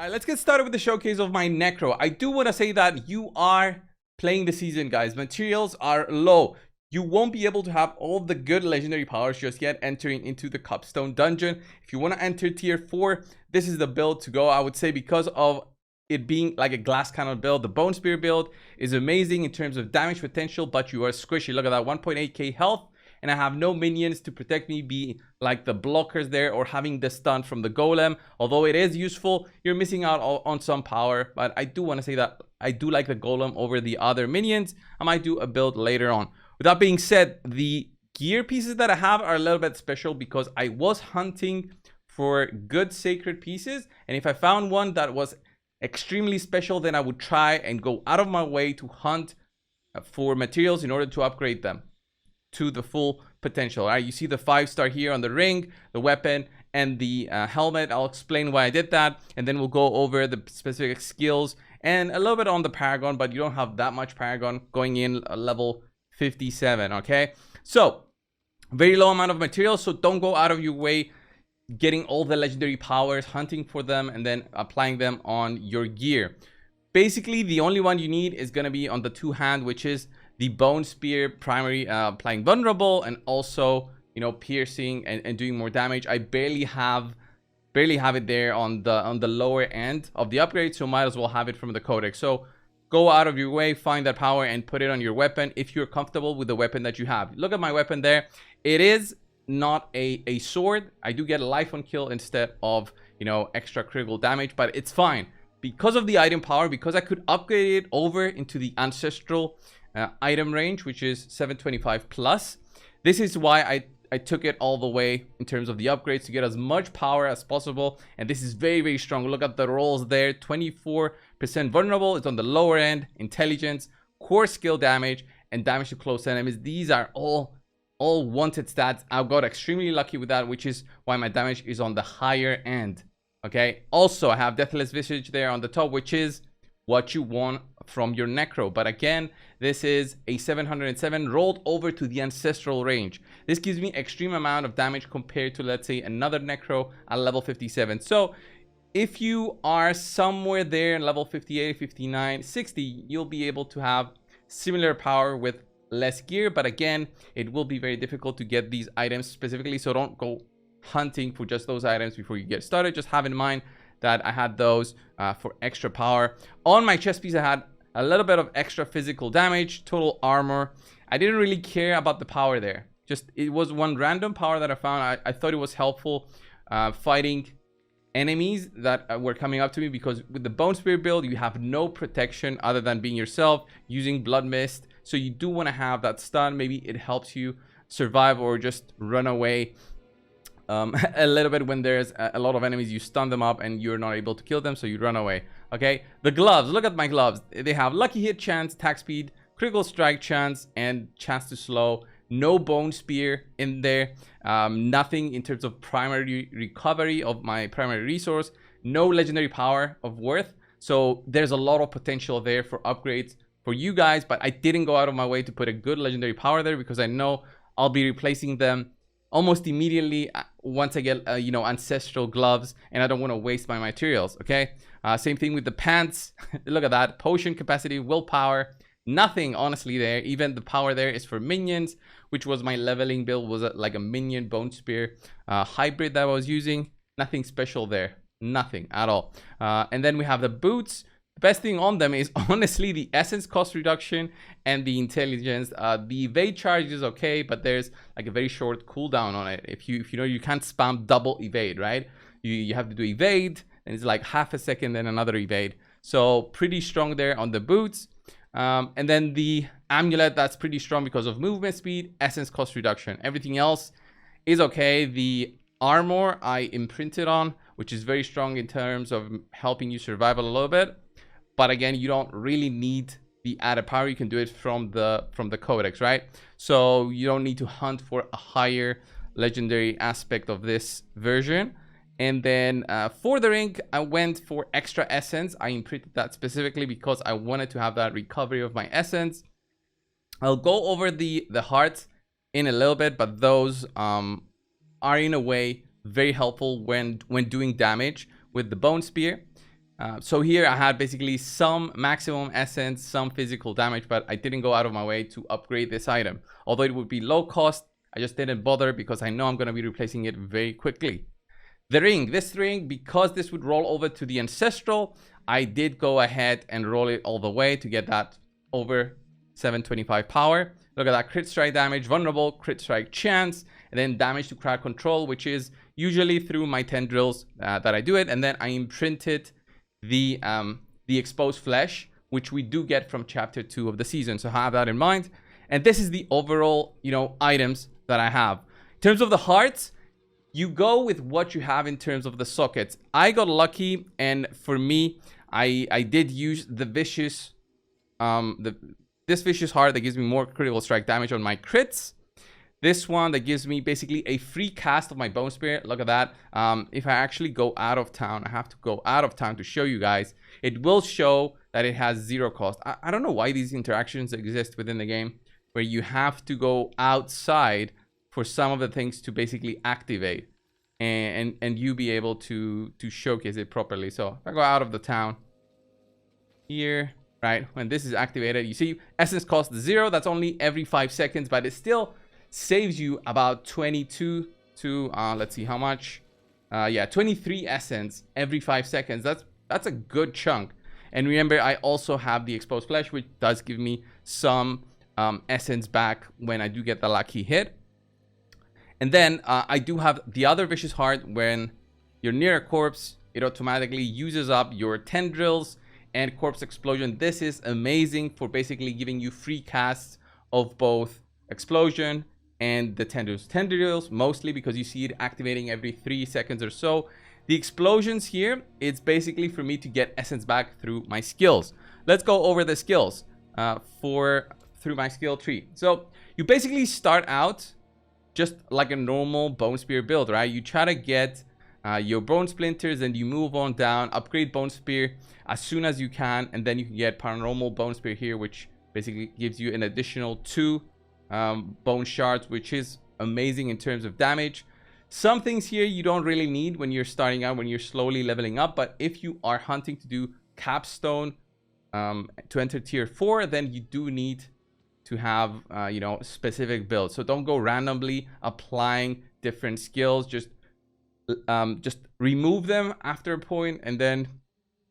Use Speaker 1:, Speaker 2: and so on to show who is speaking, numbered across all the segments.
Speaker 1: All right, let's get started with the showcase of my Necro. I do want to say that you are playing the season, guys. Materials are low. You won't be able to have all the good legendary powers just yet entering into the Cupstone dungeon. If you want to enter tier 4, this is the build to go, I would say, because of it being like a glass cannon build. The Bone Spear build is amazing in terms of damage potential, but you are squishy. Look at that, 1.8k health. And I have no minions to protect me, be like the blockers there or having the stun from the golem. Although it is useful, you're missing out on some power. But I do want to say that I do like the golem over the other minions. I might do a build later on. With that being said, the gear pieces that I have are a little bit special because I was hunting for good sacred pieces. And if I found one that was extremely special, then I would try and go out of my way to hunt for materials in order to upgrade them to the full potential. All right, you see the 5-star here on the ring, the weapon, and the helmet. I'll explain why I did that, and then we'll go over the specific skills and a little bit on the Paragon, but you don't have that much Paragon going in level 57. Okay, so very low amount of materials, so don't go out of your way getting all the legendary powers, hunting for them, and then applying them on your gear. Basically, the only one you need is going to be on the 2-hand, which is the Bone Spear primary, applying vulnerable and also, you know, piercing and doing more damage. I barely have it there on the lower end of the upgrade, so might as well have it from the codex. So go out of your way, find that power and put it on your weapon if you're comfortable with the weapon that you have. Look at my weapon there. It is not a sword. I do get a life on kill instead of, you know, extra critical damage, but it's fine because of the item power, because I could upgrade it over into the ancestral item range, which is 725 plus. This is why I took it all the way in terms of the upgrades to get as much power as possible. And this is very, very strong. Look at the rolls there. 24% vulnerable. It's on the lower end. Intelligence, core skill damage, and damage to close enemies. These are all wanted stats. I got extremely lucky with that, which is why my damage is on the higher end. Okay, also I have Deathless Visage there on the top, which is what you want from your Necro. But again, this is a 707 rolled over to the ancestral range. This gives me extreme amount of damage compared to, let's say, another Necro at level 57. So if you are somewhere there in level 58, 59, 60, you'll be able to have similar power with less gear. But again, it will be very difficult to get these items specifically, so don't go hunting for just those items before you get started. Just have in mind that I had those for extra power. On my chest piece, I had a little bit of extra physical damage, total armor. I didn't really care about the power there. Just, it was one random power that I found. I thought it was helpful fighting enemies that were coming up to me, because with the Bone Spear build, you have no protection other than being yourself, using Blood Mist. So you do want to have that stun. Maybe it helps you survive or just run away a little bit when there's a lot of enemies. You stun them up and you're not able to kill them, so you run away. Okay, the gloves, look at my gloves. They have lucky hit chance, attack speed, critical strike chance, and chance to slow. No Bone Spear in there. Nothing in terms of primary recovery of my primary resource. No legendary power of worth. So there's a lot of potential there for upgrades for you guys, but I didn't go out of my way to put a good legendary power there, because I know I'll be replacing them almost immediately once I get you know, ancestral gloves, and I don't want to waste my materials. Okay, same thing with the pants. Look at that, potion capacity, willpower, nothing honestly there. Even the power there is for minions, which was my leveling build, was like a minion Bone Spear hybrid that I was using. Nothing special there, nothing at all. And then we have the boots. The best thing on them is honestly the essence cost reduction and the intelligence. The evade charge is okay, but there's like a very short cooldown on it. If you know, you can't spam double evade, right? You have to do evade, and it's like half a second, then another evade. So pretty strong there on the boots. And then the amulet, that's pretty strong because of movement speed, essence cost reduction. Everything else is okay. The armor I imprinted on, which is very strong in terms of helping you survive a little bit. But again, you don't really need the added power. You can do it from the codex, right? So you don't need to hunt for a higher legendary aspect of this version. And then for the ring, I went for extra essence. I imprinted that specifically because I wanted to have that recovery of my essence. I'll go over the hearts in a little bit, but those are in a way very helpful when doing damage with the Bone Spear. So here I had basically some maximum essence, some physical damage, but I didn't go out of my way to upgrade this item. Although it would be low cost, I just didn't bother because I know I'm going to be replacing it very quickly. The ring, this ring, because this would roll over to the ancestral, I did go ahead and roll it all the way to get that over 725 power. Look at that, crit strike damage, vulnerable, crit strike chance, and then damage to crowd control, which is usually through my tendrils that I do it. And then I imprinted the exposed flesh, which we do get from chapter 2 of the season. So have that in mind. And this is the overall, items that I have. In terms of the hearts, you go with what you have in terms of the sockets. I got lucky, and for me, I did use the vicious, this vicious heart that gives me more critical strike damage on my crits. This one that gives me basically a free cast of my bone spear. Look at that. If I actually go out of town, I have to go out of town to show you guys. It will show that it has 0 cost. I don't know why these interactions exist within the game where you have to go outside for some of the things to basically activate and you be able to showcase it properly. So if I go out of the town here, right, when this is activated, you see essence cost 0. That's only every 5 seconds, but it still saves you about 22 to let's see how much. Yeah, 23 essence every 5 seconds. That's a good chunk. And remember, I also have the exposed flesh, which does give me some essence back when I do get the lucky hit. And then I do have the other vicious heart. When you're near a corpse, it automatically uses up your tendrils and corpse explosion. This is amazing for basically giving you free casts of both explosion and the tendrils mostly because you see it activating every 3 seconds or so. The explosions here, it's basically for me to get essence back through my skills. Let's go over the skills through my skill tree. So you basically start out just like a normal bone spear build, right? You try to get your bone splinters and you move on down, upgrade bone spear as soon as you can, and then you can get paranormal bone spear here, which basically gives you an additional 2 bone shards, which is amazing in terms of damage. Some things here you don't really need when you're starting out, when you're slowly leveling up, but if you are hunting to do capstone to enter tier 4, then you do need to have specific builds. So don't go randomly applying different skills. Just remove them after a point and then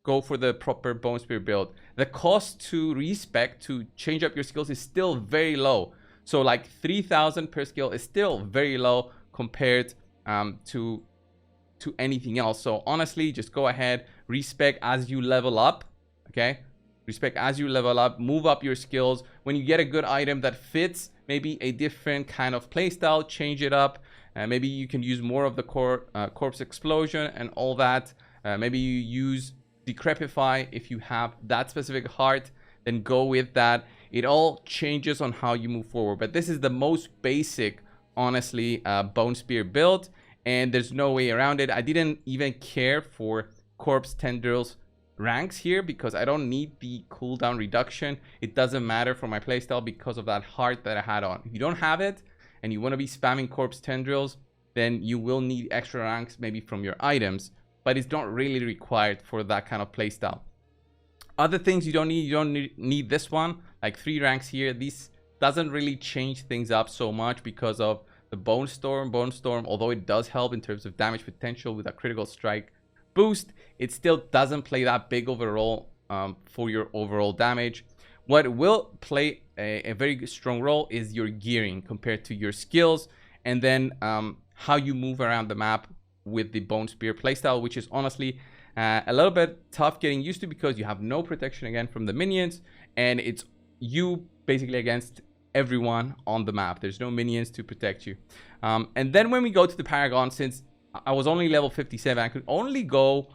Speaker 1: go for the proper bone spear build. The cost to respec to change up your skills is still very low. So like 3,000 per skill is still very low compared to anything else. So honestly, just go ahead, respec as you level up. Okay, respec as you level up, move up your skills. When you get a good item that fits maybe a different kind of playstyle, change it up. Maybe you can use more of the corpse explosion and all that. Maybe you use decrepify if you have that specific heart, then go with that. It all changes on how you move forward, but this is the most basic, honestly, bone spear build, and there's no way around it. I didn't even care for corpse tendrils ranks here because I don't need the cooldown reduction. It doesn't matter for my playstyle because of that heart that I had on. If you don't have it and you want to be spamming corpse tendrils, then you will need extra ranks maybe from your items, but it's not really required for that kind of playstyle. Other things you don't need this one, like 3 ranks here. This doesn't really change things up so much because of the bone storm, although it does help in terms of damage potential with a critical strike boost. It still doesn't play that big overall for your overall damage. What will play a very strong role is your gearing compared to your skills, and then how you move around the map with the bone spear playstyle, which is honestly a little bit tough getting used to because you have no protection again from the minions, and it's you basically against everyone on the map. There's no minions to protect you. And then when we go to the Paragon, since I was only level 57, I could only go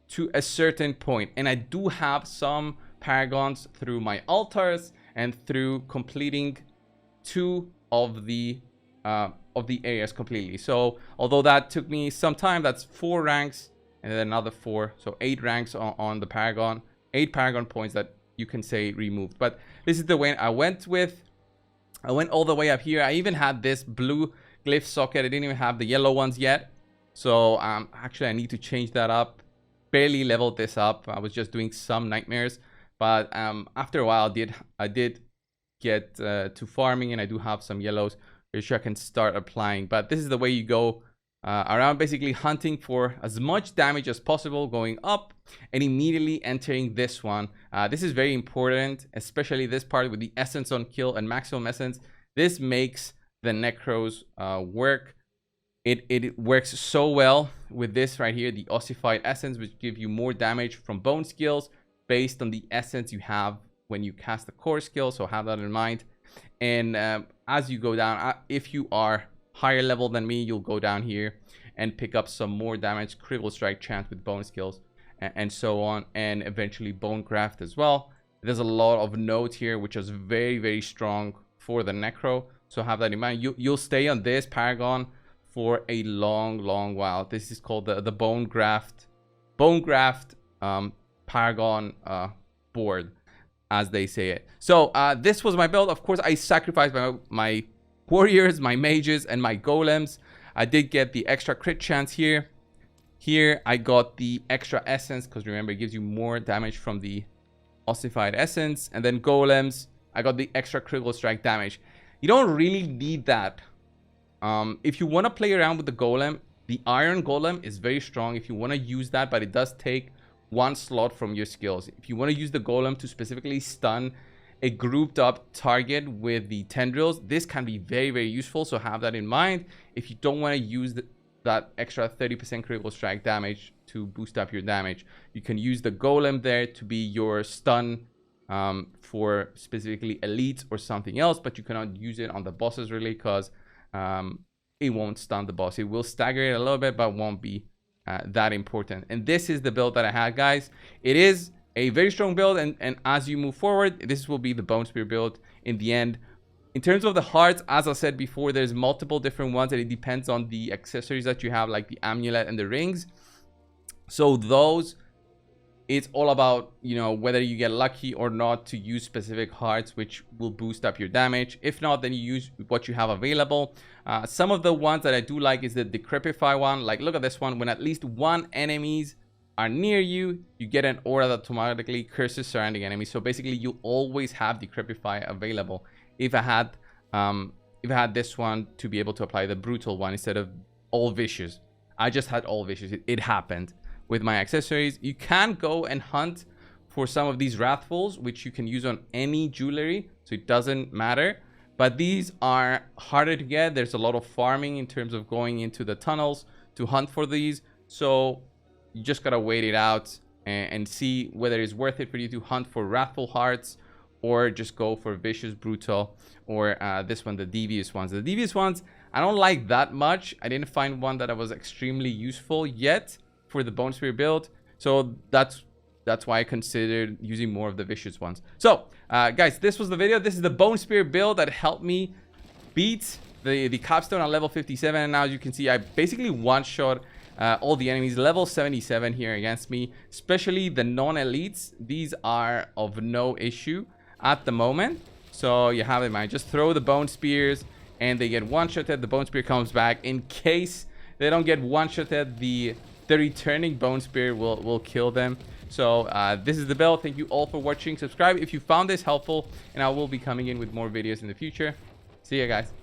Speaker 1: to a certain point, and I do have some Paragons through my altars and through completing 2 of the areas completely. So although that took me some time, that's 4 ranks and then another 4, so 8 ranks on the Paragon, 8 Paragon points that you can say removed. But this is the way I went with. I went all the way up here. I even had this blue glyph socket. I didn't even have the yellow ones yet. So actually I need to change that up. barely leveled this up. I was just doing some nightmares, but after a while I did get to farming, and I do have some yellows which I can start applying. But this is the way you go around, basically hunting for as much damage as possible, going up and immediately entering this one. This is very important, especially this part with the essence on kill and maximum essence. This makes the Necros work. It works so well with this right here, the ossified essence, which give you more damage from bone skills based on the essence you have when you cast the core skill. So have that in mind. And as you go down, if you are higher level than me, you'll go down here and pick up some more damage, critical strike chance with bone skills, and so on, and eventually bone graft as well. There's a lot of nodes here, which is very, very strong for the Necro. So have that in mind. You'll stay on this Paragon for a long while. This is called the bone graft Paragon board, as they say it. So this was my build. Of course, I sacrificed my warriors, my mages, and my golems. I did get the extra crit chance here. Here I got the extra essence, because remember, it gives you more damage from the ossified essence. And then golems, I got the extra critical strike damage. You don't really need that. If you want to play around with the golem, the iron golem is very strong if you want to use that, but it does take one slot from your skills. If you want to use the golem to specifically stun a grouped up target with the tendrils, this can be very, very useful. So have that in mind if you don't want to use that extra 30% critical strike damage to boost up your damage. You can use the golem there to be your stun for specifically elites or something else, but you cannot use it on the bosses really, because it won't stun the boss. It will stagger it a little bit, but won't be that important. And this is the build that I had, guys. It is a very strong build, and as you move forward, this will be the Bone Spear build in the end. In terms of the hearts, as I said before, there's multiple different ones, and it depends on the accessories that you have, like the amulet and the rings. So those, it's all about, you know, whether you get lucky or not to use specific hearts, which will boost up your damage. If not, then you use what you have available. Some of the ones that I do like is the Decrepify one. Like, look at this one. When at least one enemies are near you, you get an aura that automatically curses surrounding enemies. So basically, you always have Decrepify available. If I had this one to be able to apply the brutal one instead of all vicious, I just had all vicious. It happened with my accessories. You can go and hunt for some of these wrathfuls, which you can use on any jewelry, so it doesn't matter. But these are harder to get. There's a lot of farming in terms of going into the tunnels to hunt for these. So you just gotta wait it out and see whether it's worth it for you to hunt for wrathful hearts, or just go for vicious, brutal, or this one, the devious ones. The devious ones, I don't like that much. I didn't find one that was extremely useful yet for the Bone Spear build. So that's why I considered using more of the vicious ones. So guys, this was the video. This is the Bone Spear build that helped me beat the capstone on level 57. And now, as you can see, I basically one-shot all the enemies level 77 here against me, especially the non-elites. These are of no issue at the moment. So you have it in mind. Just throw the Bone Spears and they get one-shotted. The Bone Spear comes back. In case they don't get one-shotted, the returning Bone Spear will kill them. So this is the build. Thank you all for watching. Subscribe if you found this helpful, and I will be coming in with more videos in the future. See ya, guys.